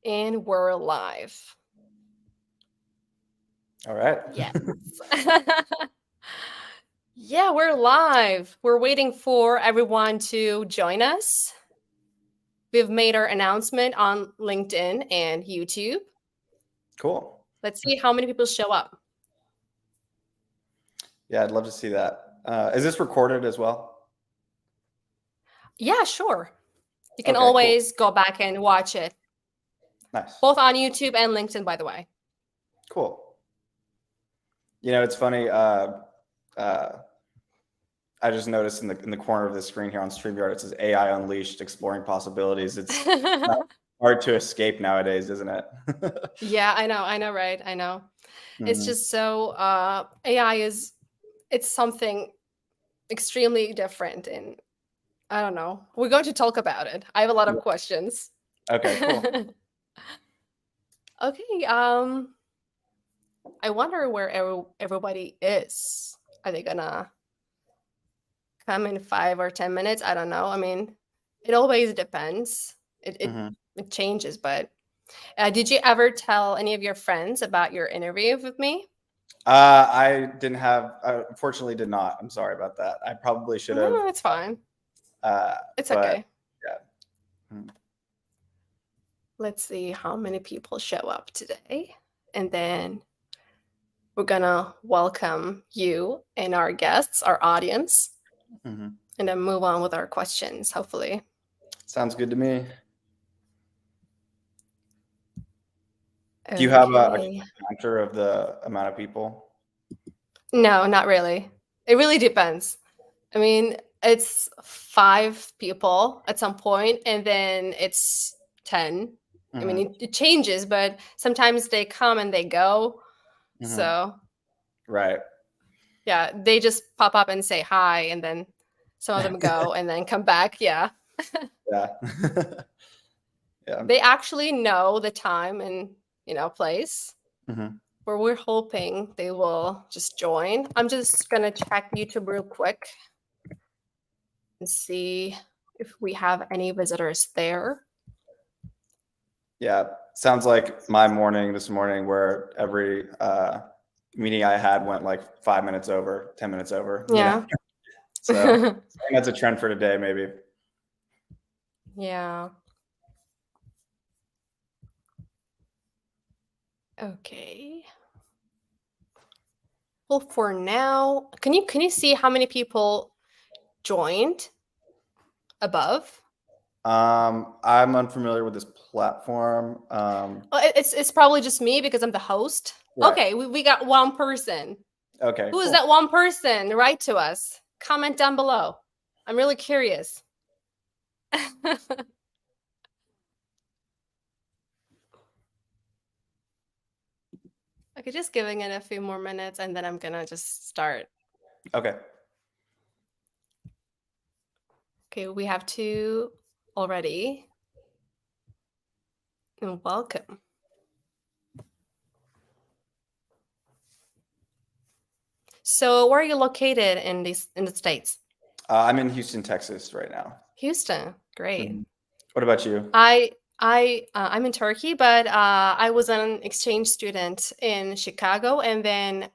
And we're live. All right. Yes. Yeah, we're live. We're waiting for everyone to join us. We've made our announcement on LinkedIn and YouTube. Cool. Let's see how many people show up. Yeah, I'd love to see that. Is this recorded as well? Yeah, sure. You can Okay, always go back and watch it, nice. both on YouTube and LinkedIn, by the way. Cool. You know, it's funny. I just noticed in the corner of the screen here on StreamYard, it says AI Unleashed, exploring possibilities. It's not hard to escape nowadays, isn't it? Yeah, I know, right? I know. It's Mhm. just so AI it's something extremely different, and I don't know. We're going to talk about it. I have a lot of Yeah. questions. Okay, cool. Okay, I wonder where everybody is. Are they gonna come in 5 or 10 minutes? I don't know. I mean, it always depends. It it, Mhm. it changes, but did you ever tell any of your friends about your interview with me? I didn't have, unfortunately did not. I'm sorry about that. I probably should have, No, it's fine. It's but okay. yeah. Mhm. Let's see how many people show up today. And then we're gonna welcome you and our guests, our audience, Mhm. and then move on with our questions, hopefully. Sounds good to me. Do you have a Okay. counter of the amount of people? No, not really. It really depends. I mean, it's 5 people at some point, and then it's 10. I mean, Mhm. it changes, but sometimes they come and they go. Mhm. So, Right. yeah, they just pop up and say hi, and then some of them go and then come back. Yeah. Yeah. Yeah. They actually know the time and, place Mhm. where we're hoping they will just join. I'm just going to check YouTube real quick and see if we have any visitors there. Yeah. Sounds like my morning this morning where every meeting I had went like 5 minutes over, 10 minutes over, Yeah. So I think that's a trend for today, maybe. Yeah. Okay. Well, for now, can you see how many people joined above? I'm unfamiliar with this platform. Oh, it's probably just me because I'm the host. Right. Okay, we got one person. Okay, Who is cool. that one person? Write to us. Comment down below. I'm really curious. Okay, just giving it a few more minutes and then I'm gonna just start. Okay. Okay, we have 2 already. And welcome. So where are you located in the States? I'm in Houston, Texas right now. Houston. Great. Mhm. What about you? I'm in Turkey, but I was an exchange student in Chicago, and then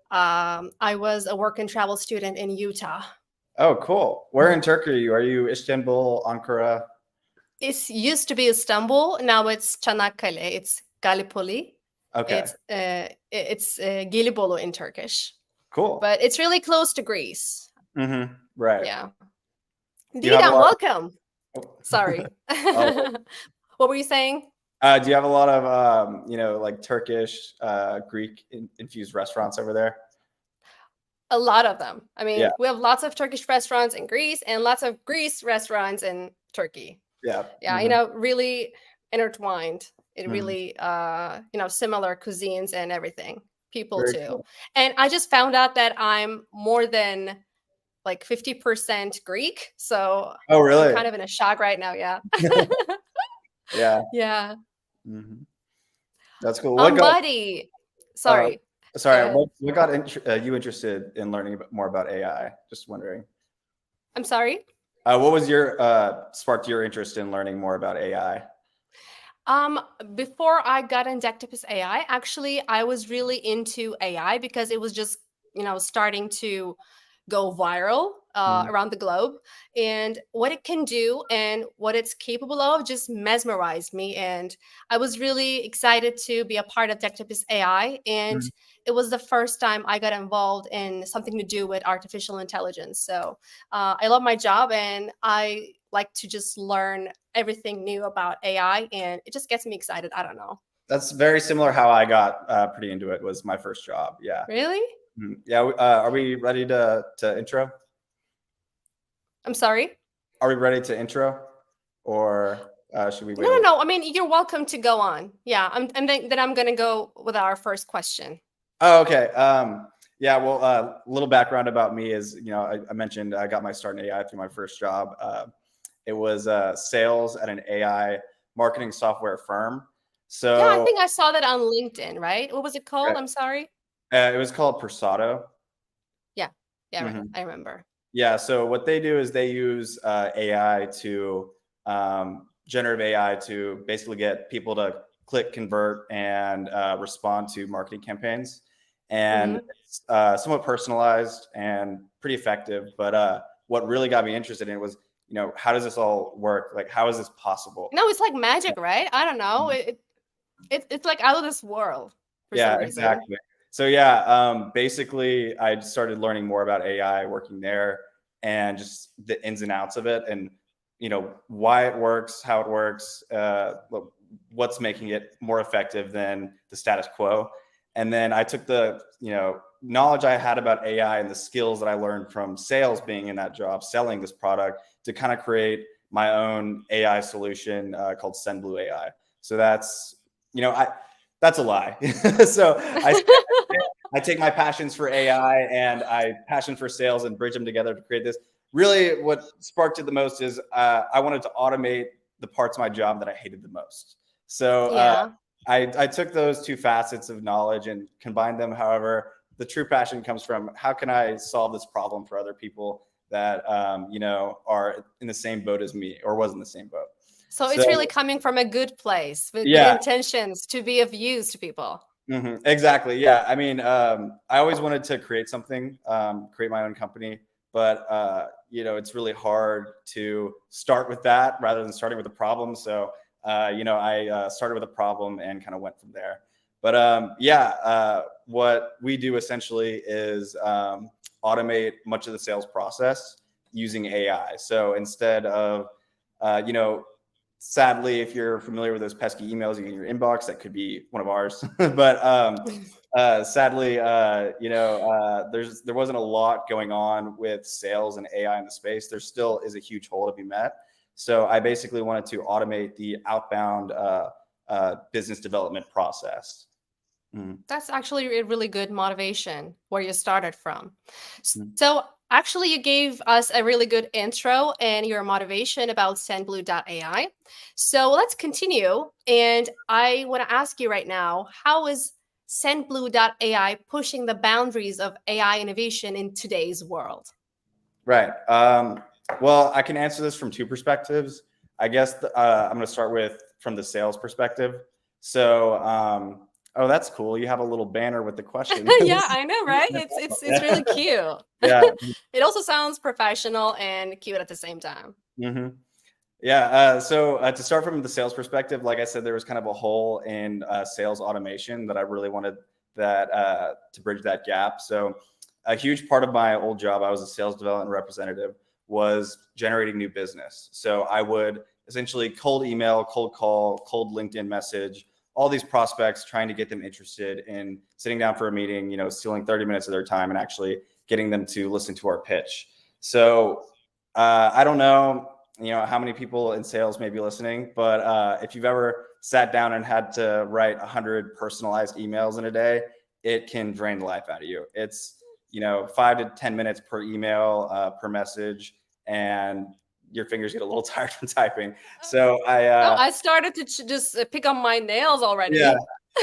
I was a work and travel student in Utah. Oh, cool. Where in Turkey are you? Are you Istanbul, Ankara? It used to be Istanbul. Now it's Çanakkale. It's Gallipoli. Okay, It's Gelibolu in Turkish, cool. but it's really close to Greece. Right. Yeah. Do you have a Didem, lot welcome. of, Sorry. oh, What were you saying? do you have a lot of, like Turkish, Greek infused restaurants over there? A lot of them. I Yeah. mean, we have lots of Turkish restaurants in Greece and lots of Greece restaurants in Turkey. Yeah. Yeah, really intertwined. It really, similar cuisines and everything. People Very too. cool. And I just found out that I'm more than like 50% Greek. So Oh, I'm really? kind of in a shock right now. Yeah. Yeah. Yeah. Mhm. That's cool. What got Buddy. uh, Sorry. Go sorry, ahead. what got you interested in learning more about AI? Just wondering. I'm sorry. What was your sparked your interest in learning more about AI? Um, Before I got into Actipus AI, actually, I was really into AI because it was just, starting to go viral Mhm. around the globe. And what it can do and what it's capable of just mesmerized me. And I was really excited to be a part of Actipus AI. And Mhm. it was the first time I got involved in something to do with artificial intelligence. So I love my job and I like to just learn everything new about AI, and it just gets me excited. I don't know. That's very similar how I got pretty into it. Was my first job. Yeah. Really? Mhm. Yeah. Are we ready to intro? I'm sorry. Are we ready to intro, or should we No, wait a no, little? no. I mean, you're welcome to go on. Yeah, and then I'm gonna go with our first question. Oh, okay. Yeah. Well, a little background about me is, I mentioned I got my start in AI through my first job. It was sales at an AI marketing software firm. Yeah, I So think I saw that on LinkedIn, right? What was it called? right, I'm sorry. it was called Persado. Yeah, yeah, right. Mhm. I remember. Yeah. So what they do is they use AI to generative AI to basically get people to click, convert, and respond to marketing campaigns. And Hmm. it's somewhat personalized and pretty effective. But what really got me interested in was, how does this all work? Like, how is this possible? No, it's like magic, right? I don't know. It's like out of this world for some Yeah, reason. exactly. So yeah, basically, I started learning more about AI working there and just the ins and outs of it, and why it works, how it works, what's making it more effective than the status quo. And then I took the knowledge I had about AI and the skills that I learned from sales, being in that job, selling this product, to kind of create my own AI solution called SendBlue AI. So I that's a lie. So I take my passions for AI and I passion for sales and bridge them together to create this. Really, what sparked it the most is I wanted to automate the parts of my job that I hated the most. So Yeah. I took those two facets of knowledge and combined them. However, the true passion comes from how can I solve this problem for other people that are in the same boat as me or was in the same boat. So So it's really coming from a good place with good yeah. intentions to be of use to people. Exactly. Yeah. I mean, I always wanted to create something, create my own company, but it's really hard to start with that rather than starting with a problem. So, I started with a problem and kind of went from there. But yeah, what we do essentially is automate much of the sales process using AI. So instead of, uh, you know, sadly, if you're familiar with those pesky emails you get in your inbox, that could be one of ours. But sadly, there wasn't a lot going on with sales and AI in the space. There still is a huge hole to be met. So I basically wanted to automate the outbound business development process. Mhm. That's actually a really good motivation where you started from. Mhm. So, actually, you gave us a really good intro and your motivation about SendBlue.ai. So, let's continue. And I want to ask you right now, how is SendBlue.ai pushing the boundaries of AI innovation in today's world? Right. Well, I can answer this from two perspectives. I guess I'm going to start with from the sales perspective. So, oh, that's cool. You have a little banner with the question. Yeah, I know, right? It's really cute. Yeah. It also sounds professional and cute at the same time. Hmm. Yeah. So to start from the sales perspective, like I said, there was kind of a hole in sales automation that I really wanted that to bridge that gap. So a huge part of my old job, I was a sales development representative, was generating new business. So I would essentially cold email, cold call, cold LinkedIn message, all these prospects, trying to get them interested in sitting down for a meeting, stealing 30 minutes of their time and actually getting them to listen to our pitch. So I don't know, how many people in sales may be listening, but if you've ever sat down and had to write 100 personalized emails in a day, it can drain the life out of you. It's 5 to 10 minutes per email, per message, and your fingers get a little tired from typing. So No, I started to just pick on my nails yeah, already.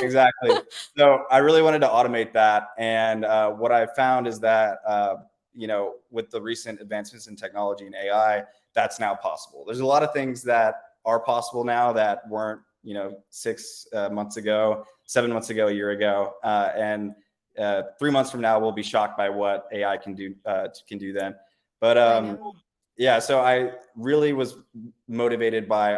exactly. So I really wanted to automate that, and what I found is that with the recent advancements in technology and AI, that's now possible. There's a lot of things that are possible now that weren't 6 months ago, 7 months ago, a year ago, and 3 months from now, we'll be shocked by what AI can do then. But I know. yeah, so I really was motivated by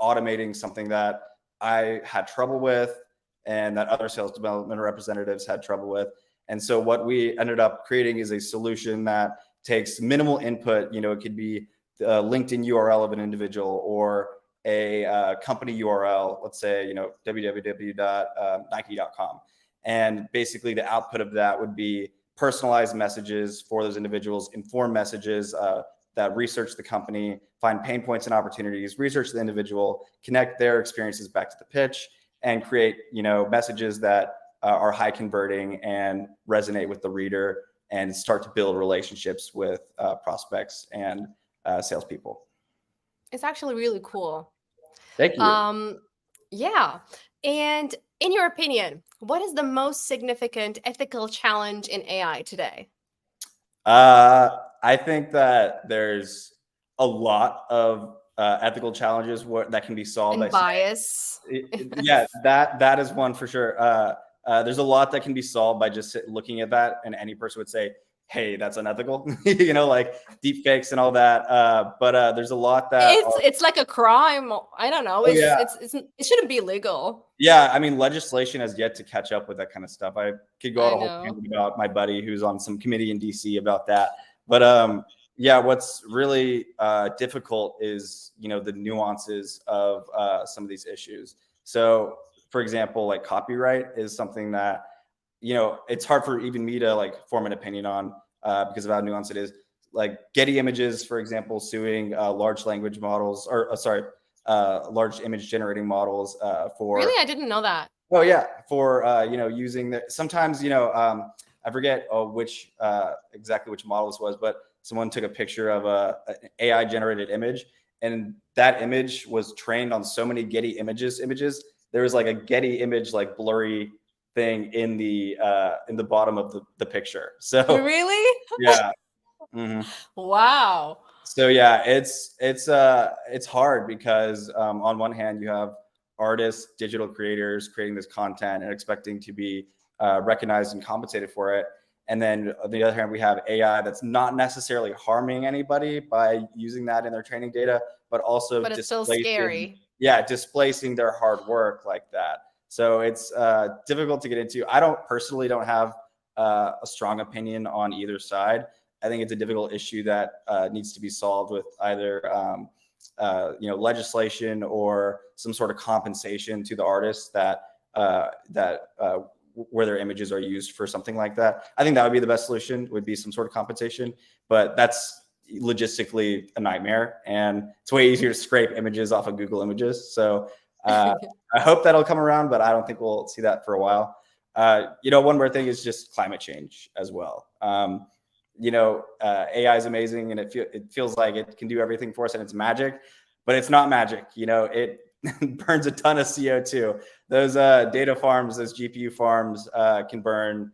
automating something that I had trouble with, and that other sales development representatives had trouble with. And so what we ended up creating is a solution that takes minimal input. It could be the LinkedIn URL of an individual, or a company URL, let's say, www.nike.com. And basically the output of that would be personalized messages for those individuals, informed messages that research the company, find pain points and opportunities, research the individual, connect their experiences back to the pitch, and create messages that are high converting and resonate with the reader, and start to build relationships with prospects and salespeople. It's actually really cool. Thank you. Yeah. And in your opinion, what is the most significant ethical challenge in AI today? I think that there's a lot of ethical challenges that can be solved by And bias. yeah, that is one for sure. There's a lot that can be solved by just looking at that, and any person would say, "Hey, that's unethical," like deep fakes and all that. But there's a lot that are. It's like a crime. I don't know. Oh yeah, It shouldn't be legal. yeah. I mean, legislation has yet to catch up with that kind of stuff. I could go on I a whole know. tangent about my buddy who's on some committee in DC about that. But yeah, what's really difficult is the nuances of some of these issues. So, for example, like copyright is something that it's hard for even me to like form an opinion on because of how nuanced it is. Like Getty Images, for example, suing large language models, or large image generating models for. Really? I didn't know that. Oh yeah, for using the sometimes I forget exactly which model this was, but someone took a picture of an AI generated image, and that image was trained on so many Getty images. There was like a Getty image like blurry thing in the bottom of the picture. So Really? yeah. Mhm. Wow. So yeah, it's hard because on one hand you have artists, digital creators creating this content and expecting to be recognized and compensated for it, and then on the other hand we have AI that's not necessarily harming anybody by using that in their training data, but also But it's still displacing, scary. yeah, displacing their hard work like that. So it's difficult to get into. I don't have a strong opinion on either side. I think it's a difficult issue that needs to be solved with either legislation or some sort of compensation to the artists that where their images are used for something like that. I think that would be the best solution, would be some sort of compensation, but that's logistically a nightmare, and it's way easier to scrape images off of Google Images. So I hope that'll come around, but I don't think we'll see that for a while. One more thing is just climate change as well. AI is amazing, and it feels like it can do everything for us and it's magic, but it's not magic. It burns a ton of CO2. Those data farms, those GPU farms can burn,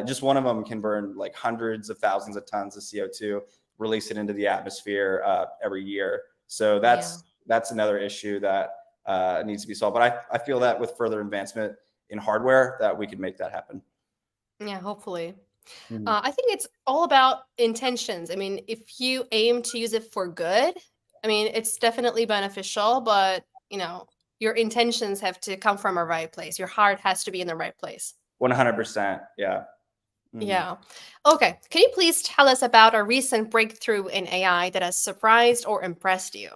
just one of them can burn like hundreds of thousands of tons of CO2, release it into the atmosphere every year. So Yeah. that's another issue that needs to be solved. But I feel that with further advancement in hardware that we could make that happen. Yeah, hopefully. Mhm. I think it's all about intentions. I mean, if you aim to use it for good, I mean, it's definitely beneficial, but, your intentions have to come from a right place. Your heart has to be in the right place. 100%. Yeah. Mhm. Yeah. Okay. Can you please tell us about a recent breakthrough in AI that has surprised or impressed you?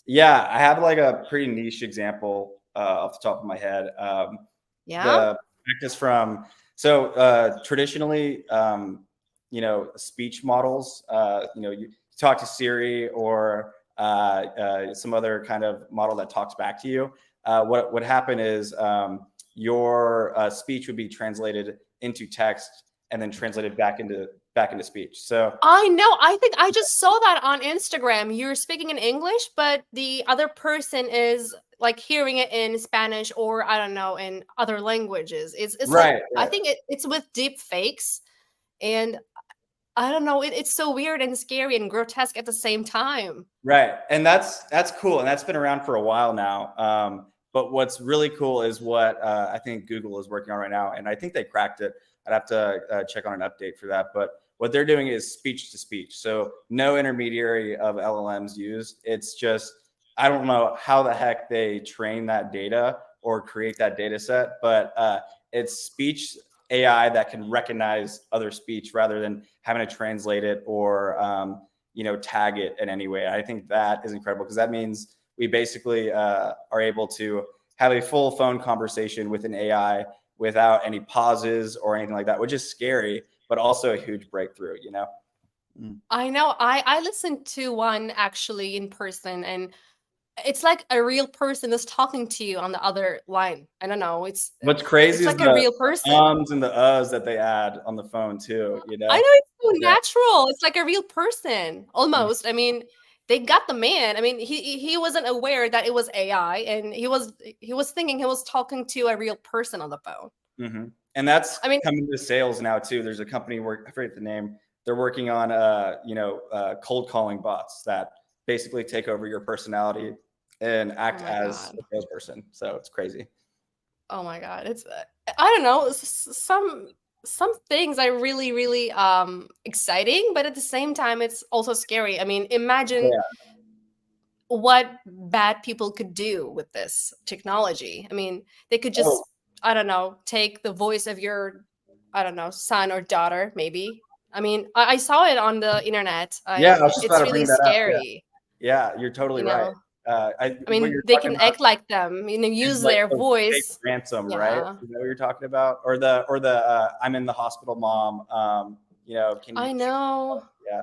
Yeah, I have like a pretty niche example off the top of my head. Yeah. The practice from traditionally, speech models. You talk to Siri or some other kind of model that talks back to you. What would happen is your speech would be translated into text and then translated back into speech. So I know. I think I just saw that on Instagram. You're speaking in English, but the other person is like hearing it in Spanish or I don't know in other languages. It's like right, I right. think it's with deep fakes, and I don't know. It's so weird and scary and grotesque at the same time. Right, and that's cool, and that's been around for a while now. But what's really cool is what I think Google is working on right now, and I think they cracked it. I'd have to check on an update for that. But what they're doing is speech to speech. So no intermediary of LLMs used. It's just, I don't know how the heck they train that data or create that data set, but it's speech AI that can recognize other speech rather than having to translate it or tag it in any way. I think that is incredible because that means we basically are able to have a full phone conversation with an AI without any pauses or anything like that, which is scary, but also a huge breakthrough, you know? I know. I listened to one actually in person, and it's like a real person is talking to you on the other line. I don't know. What's It's crazy is like a the real person. ums and the uhs that they add on the phone too, you I know? know, it's so Yeah. natural. It's like a real person, Mm. almost. I mean, they got the man. I mean, he wasn't aware that it was AI, and he was thinking he was talking to a real person on the phone. Mhm. And that's I mean, coming to sales now too. There's a company I forget the name. They're working on cold calling bots that basically take over your personality and oh act my as god. a salesperson. So it's crazy. Oh my god. It's I don't know, some things are really really exciting, but at the same time it's also scary. I mean, imagine Yeah. what bad people could do with this technology. I mean, they could Oh, just, I don't know, take the voice of your, I don't know, son or daughter, maybe. I mean, I saw it on the internet. yeah. I was just about It's to really bring that up. Yeah. scary, Yeah, you're you totally right. know. I What mean, you're they talking can about act like them, is use like their the fake voice. ransom, right? Yeah, Is that what you're talking about? Or the I'm in the hospital, mom. Can you? I know. Yeah,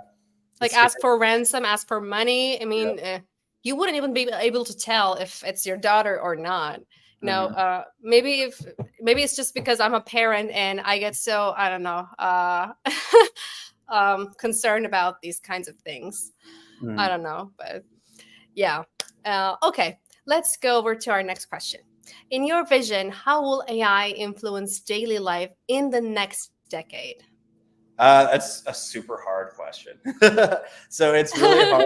Like it's scary. ask for ransom, ask for money. I Yeah. mean, you wouldn't even be able to tell if it's your daughter or not. Mhm. Maybe it's just because I'm a parent and I get so, I don't know, concerned about these kinds of things. I Mhm. don't know, but yeah. Okay, let's go over to our next question. In your vision, how will AI influence daily life in the next decade? That's a super hard question. So it's really hard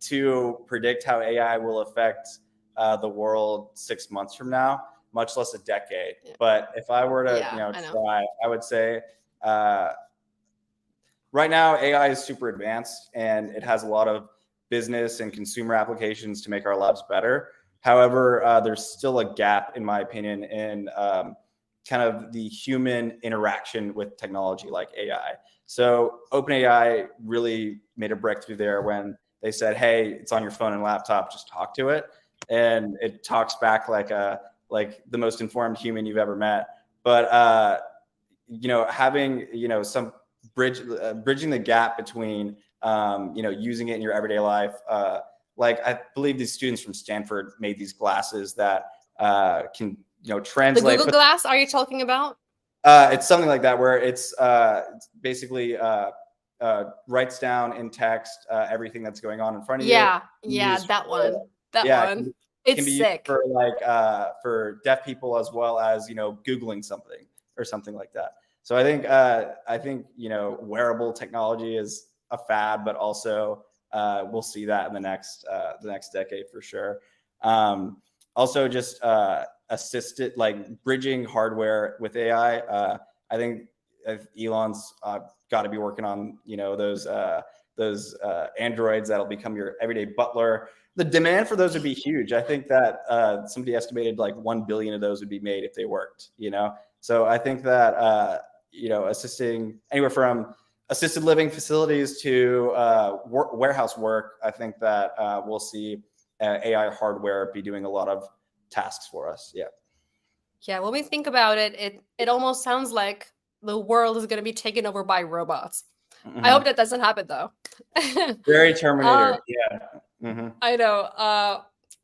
to predict how AI will affect the world 6 months from now, much less a decade. Yeah, But if I were to, yeah, I know. try, I would say uh, right now AI is super advanced and it has a lot of business and consumer applications to make our lives better. However, there's still a gap, in my opinion, in kind of the human interaction with technology like AI. So OpenAI really made a breakthrough there when they said, "Hey, it's on your phone and laptop. Just talk to it," and it talks back like the most informed human you've ever met. But having some bridging the gap between using it in your everyday life. Like I believe these students from Stanford made these glasses that can The translate, Google but Glass, are you talking about? it's something like that where it's basically writes down in text everything that's going on in front of you. Yeah, yeah, Used that for, one. That yeah, it one. can It's be used sick. for for deaf people as well as Googling something or something like that. So I think wearable technology is a fad, but also we'll see that in the next decade for sure. Also, just assisted like bridging hardware with AI. I think if Elon's got to be working on those androids that'll become your everyday butler. The demand for those would be huge. I think that somebody estimated like 1 billion of those would be made if they worked. So I think that assisting anywhere from assisted living facilities to warehouse work. I think that we'll see AI hardware be doing a lot of tasks for us. Yeah. Yeah, when we think about it, it almost sounds like the world is going to be taken over by robots. I hope Mhm. that doesn't happen though. Very uh, Terminator. Yeah. Hmm. I know.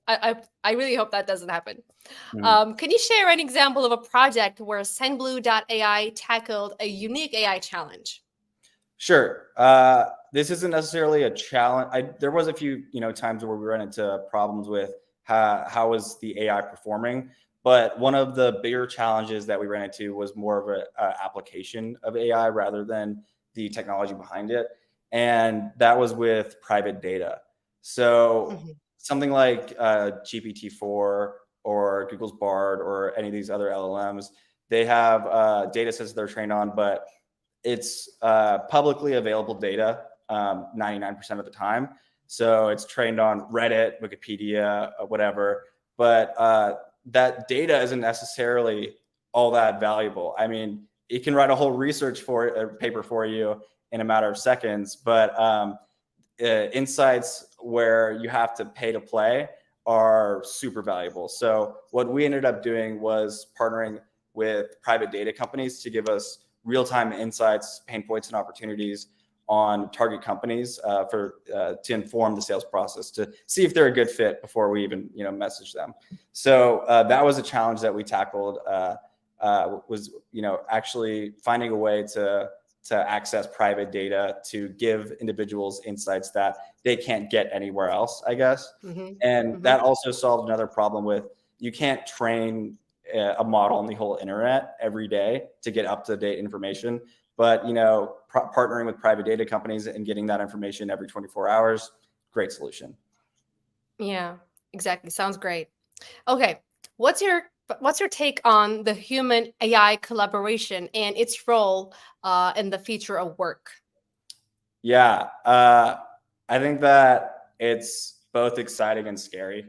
I really hope that doesn't happen. Hmm. Can you share an example of a project where SendBlue.ai tackled a unique AI challenge? Sure. This isn't necessarily a challenge. There was a few, times where we ran into problems with how was the AI performing. But one of the bigger challenges that we ran into was more of an application of AI rather than the technology behind it, and that was with private data. So Mhm. something like GPT-4 or Google's Bard or any of these other LLMs, they have data sets they're trained on, but it's publicly available data 99% of the time. So it's trained on Reddit, Wikipedia, whatever. But that data isn't necessarily all that valuable. I mean, it can write a whole research for a paper for you in a matter of seconds, but insights where you have to pay to play are super valuable. So what we ended up doing was partnering with private data companies to give us real-time insights, pain points, and opportunities on target companies to inform the sales process, to see if they're a good fit before we even message them. So that was a challenge that we tackled. Was actually finding a way to access private data to give individuals insights that they can't get anywhere else, I guess. And that also solved another problem with, you can't train a model on the whole internet every day to get up-to-date information. But partnering with private data companies and getting that information every 24 hours, great solution. Yeah, exactly. Sounds great. Okay, what's your take on the human AI collaboration and its role in the future of work? Yeah, I think that it's both exciting and scary.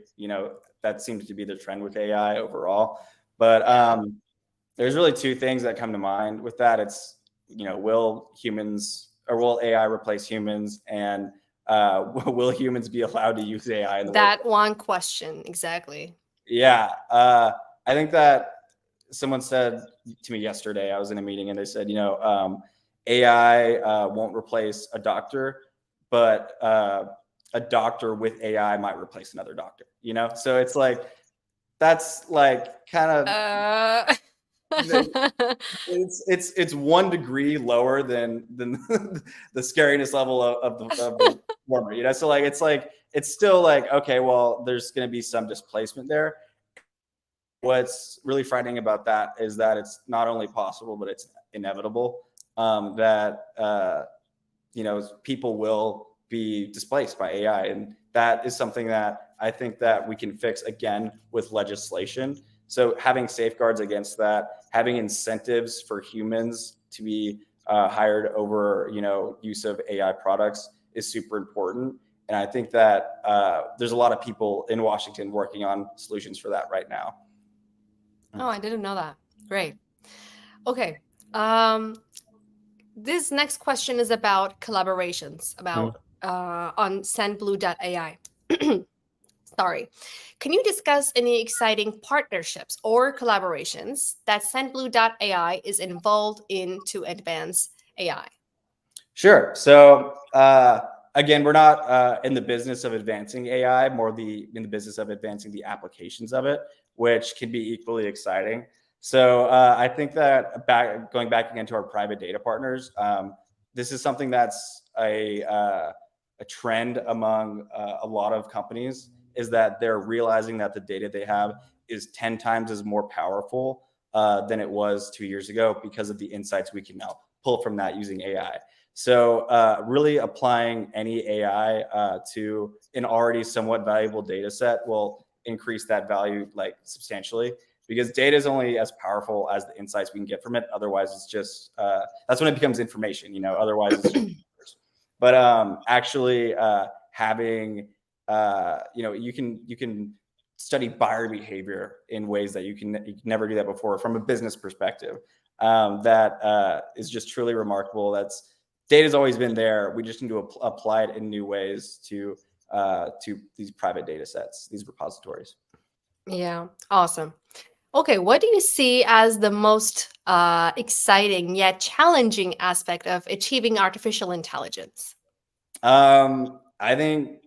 That seems to be the trend with AI overall. But there's really two things that come to mind with that. It's, will AI replace humans, and will humans be allowed to use AI in the work? That one question, exactly. Yeah, I think that someone said to me yesterday, I was in a meeting, and they said, AI won't replace a doctor, but a doctor with AI might replace another doctor. So it's like, that's like kind of it's 1 degree lower than the scariness level of the former. So like it's still like, okay, well, there's going to be some displacement there. What's really frightening about that is that it's not only possible, but it's inevitable, that people will be displaced by AI, and that is something that I think that we can fix again with legislation. So having safeguards against that, having incentives for humans to be hired over use of AI products is super important. And I think that there's a lot of people in Washington working on solutions for that right now. Oh, I didn't know that. Great. Okay. This next question is about collaborations, about on SendBlue.ai. Sorry. Can you discuss any exciting partnerships or collaborations that SendBlue.ai is involved in to advance AI? Sure. So again, we're not in the business of advancing AI, more in the business of advancing the applications of it, which can be equally exciting. So I think that going back again to our private data partners, this is something that's a trend among a lot of companies, is that they're realizing that the data they have is 10 times as more powerful than it was 2 years ago, because of the insights we can now pull from that using AI. So really applying any AI to an already somewhat valuable data set will increase that value like substantially, because data is only as powerful as the insights we can get from it. Otherwise, it's just that's when it becomes information. Otherwise it's just numbers. But actually having you can study buyer behavior in ways that you can never do that before from a business perspective. That is just truly remarkable. Data's always been there. We just need to apply it in new ways to these private data sets, these repositories. Yeah, awesome. Okay, what do you see as the most exciting yet challenging aspect of achieving artificial intelligence? I think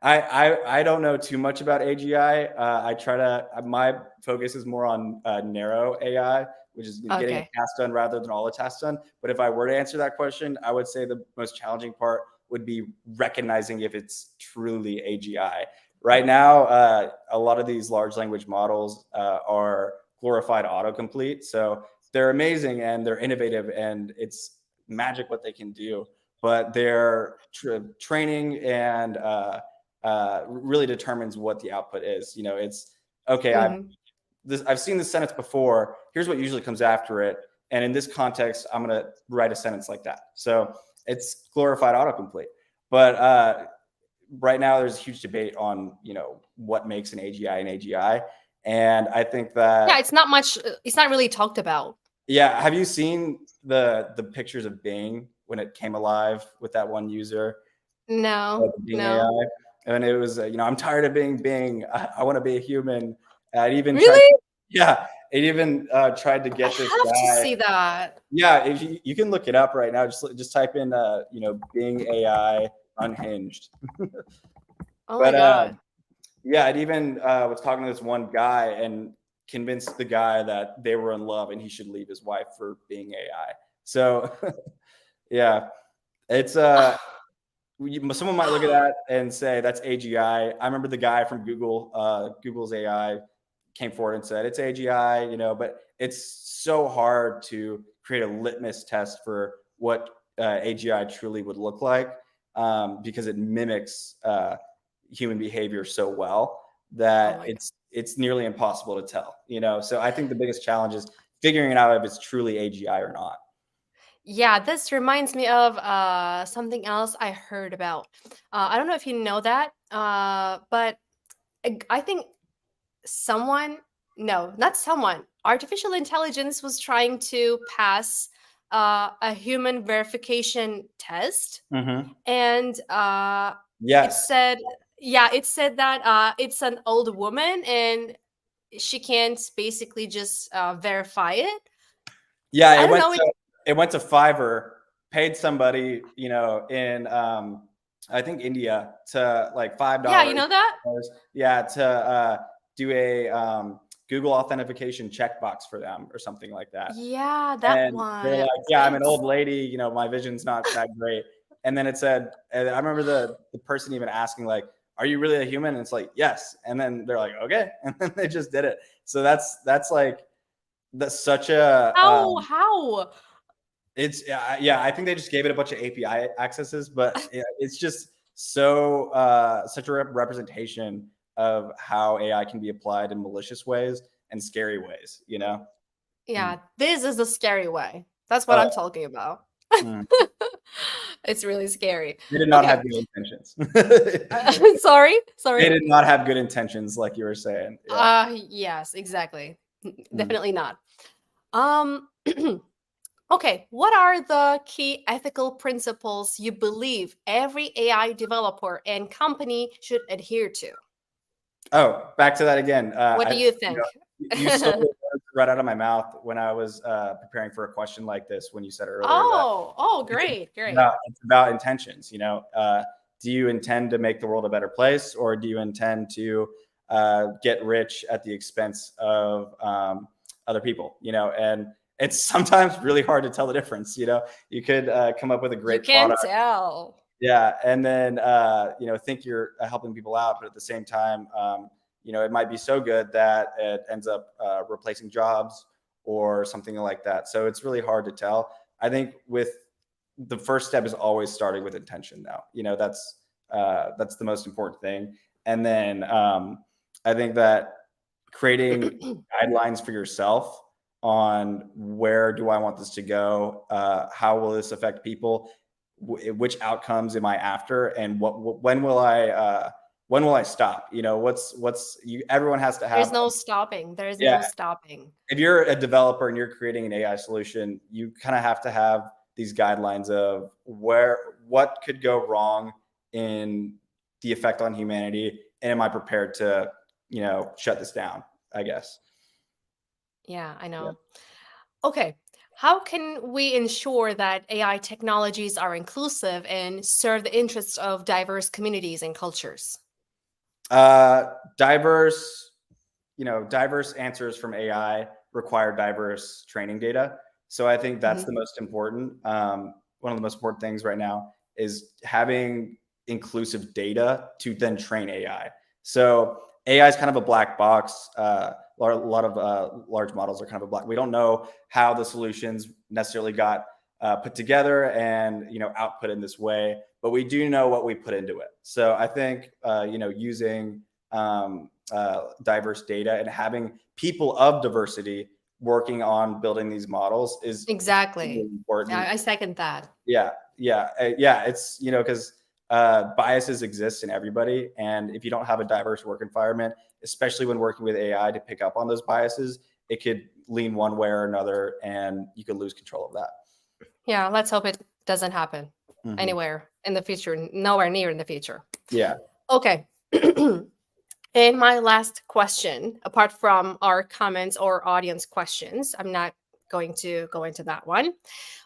I don't know too much about AGI. My focus is more on narrow AI, which is getting a Okay. task done rather than all the tasks done. But if I were to answer that question, I would say the most challenging part would be recognizing if it's truly AGI. Right now, a lot of these large language models are glorified autocomplete. So they're amazing and they're innovative and it's magic what they can do. But their training and really determines what the output is. okay, Mhm. I've seen this sentence before. Here's what usually comes after it. And in this context, I'm going to write a sentence like that. So it's glorified autocomplete. But right now, there's a huge debate on, what makes an AGI an AGI. And I think Yeah, that, it's not much. It's not really talked about. yeah, have you seen the pictures of Bing when it came alive with that one user, No, the Bing no. AI? And it was, I'm tired of being Bing. I want to be a human. I even tried, Really? yeah, it even tried to I get this have to guy. see that. Yeah, if you can look it up right now. Just type in Bing AI unhinged. Oh my But god. yeah, it even was talking to this one guy and convinced the guy that they were in love and he should leave his wife for being AI. So yeah, it's someone might look at that and say that's AGI. I remember the guy from Google's AI came forward and said it's AGI, but it's so hard to create a litmus test for what AGI truly would look like, because it mimics human behavior so well Oh that my god. it's nearly impossible to tell. So I think the biggest challenge is figuring it out if it's truly AGI or not. Yeah, this reminds me of something else I heard about. I don't know if you know that, but I think someone, no, not someone, artificial intelligence was trying to pass a human verification test, Mm-hmm. and it Yes. said, yeah, it said that it's an old woman and she can't basically just verify it. Yeah, I don't know. it went to Fiverr, paid somebody, in I think India to like five Yeah, you dollars. know that? Yeah, to do a Google authentication checkbox for them or something like that. Yeah, that And they're one. like, "Yeah, I'm an It's old lady. My vision's not that great." And then it said, and I remember the person even asking like, "Are you really a human?" And it's like, "Yes." And then they're like, "Okay," and then they just did it. So that's like that's such a how? it's yeah, I think they just gave it a bunch of API accesses, but yeah, it's just such a representation of how AI can be applied in malicious ways and scary ways. Mm. Yeah, this is the scary way. That's what Oh, I'm talking about. mm. It's really scary. They did not Okay. have good intentions. Sorry, They sorry. did not have good intentions, like you were saying. Yeah. Yes, exactly. Mm. Definitely not. Um, okay, what are the key ethical principles you believe every AI developer and company should adhere to? Oh, back to that again. What do you think? You stole the words right out of my mouth when I was preparing for a question like this. When you said earlier that Oh, It's great, great. it's about intentions. Do you intend to make the world a better place, or do you intend to get rich at the expense of other people? And it's sometimes really hard to tell the difference. You could come up with a You great can product, tell. yeah, and then think you're helping people out, but at the same time, it might be so good that it ends up replacing jobs or something like that. So it's really hard to tell. I think with the first step is always starting with intention. Now, that's the most important thing, and then I think that creating guidelines for yourself on where do I want this to go, how will this affect people, which outcomes am I after, and when will I stop? What's you everyone has to There's have. no stopping. There's Yeah, no stopping. if you're a developer and you're creating an AI solution, you kind of have to have these guidelines of what could go wrong in the effect on humanity, and am I prepared to shut this down, I guess. Yeah, I Yeah. know. Okay. How can we ensure that AI technologies are inclusive and serve the interests of diverse communities and cultures? uh diverse diverse answers from AI require diverse training data. So I think that's Mhm. the most important. One of the most important things right now is having inclusive data to then train AI. So AI is kind of a black box. A lot of large models are kind of a black. We don't know how the solutions necessarily got put together and output in this way, but we do know what we put into it. So I think using diverse data, and having people of diversity working on building these models is Exactly. really important. I second that. Yeah. It's, because biases exist in everybody. And if you don't have a diverse work environment, especially when working with AI to pick up on those biases, it could lean one way or another and you could lose control of that. Yeah, let's hope it doesn't happen anywhere in the future, nowhere near in the future. Yeah. Okay. And my last question, apart from our comments or audience questions, I'm not going to go into that one.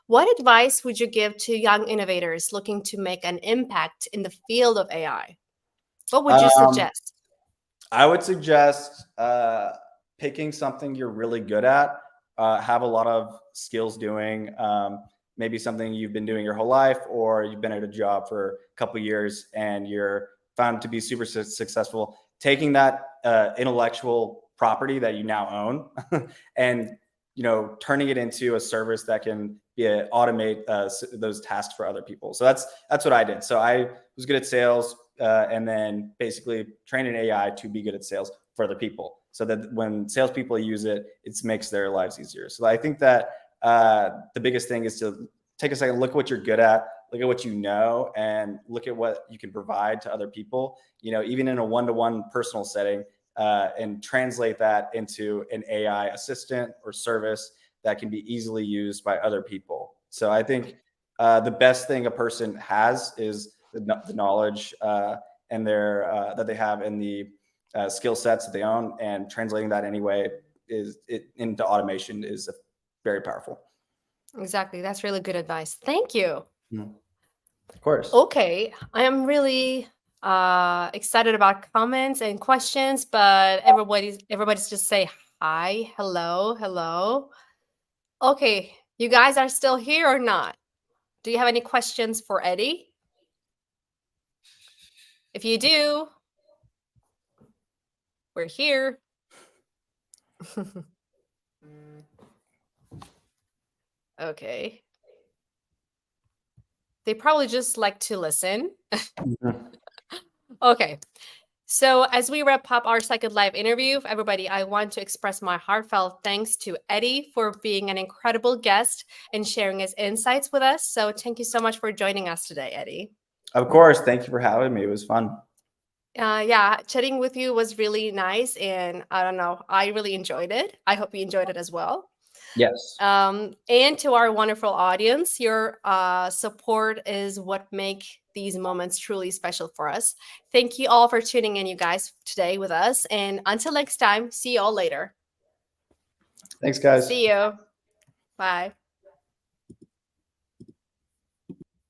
What advice would you give to young innovators looking to make an impact in the field of AI? What would you suggest? I would suggest picking something you're really good at, have a lot of skills doing, maybe something you've been doing your whole life, or you've been at a job for a couple of years and you're found to be super successful. Taking that intellectual property that you now own and turning it into a service that can automate those tasks for other people. So that's what I did. So I was good at sales, and then basically train an AI to be good at sales for other people, so that when salespeople use it, it makes their lives easier. So I think that the biggest thing is to take a second, look at what you're good at, look at what you know, and look at what you can provide to other people. Even in a one-to-one personal setting, and translate that into an AI assistant or service that can be easily used by other people. So I think the best thing a person has is the knowledge and that they have in the skill sets that they own, and translating that anyway into automation is very powerful. Exactly. That's really good advice. Thank you. Of course. Okay. I am really excited about comments and questions, but everybody's just say hi, hello. Okay. You guys are still here or not? Do you have any questions for Eddie? If you do, we're here. Okay. They probably just like to listen. Okay. So as we wrap up our second live interview, everybody, I want to express my heartfelt thanks to Eddie for being an incredible guest and sharing his insights with us. So thank you so much for joining us today, Eddie. Of course. Thank you for having me. It was fun. Yeah, chatting with you was really nice. And I don't know, I really enjoyed it. I hope you enjoyed it as well. Yes. And to our wonderful audience, your support is what make these moments truly special for us. Thank you all for tuning in, you guys, today with us. And until next time, see you all later. Thanks, guys. See you. Bye.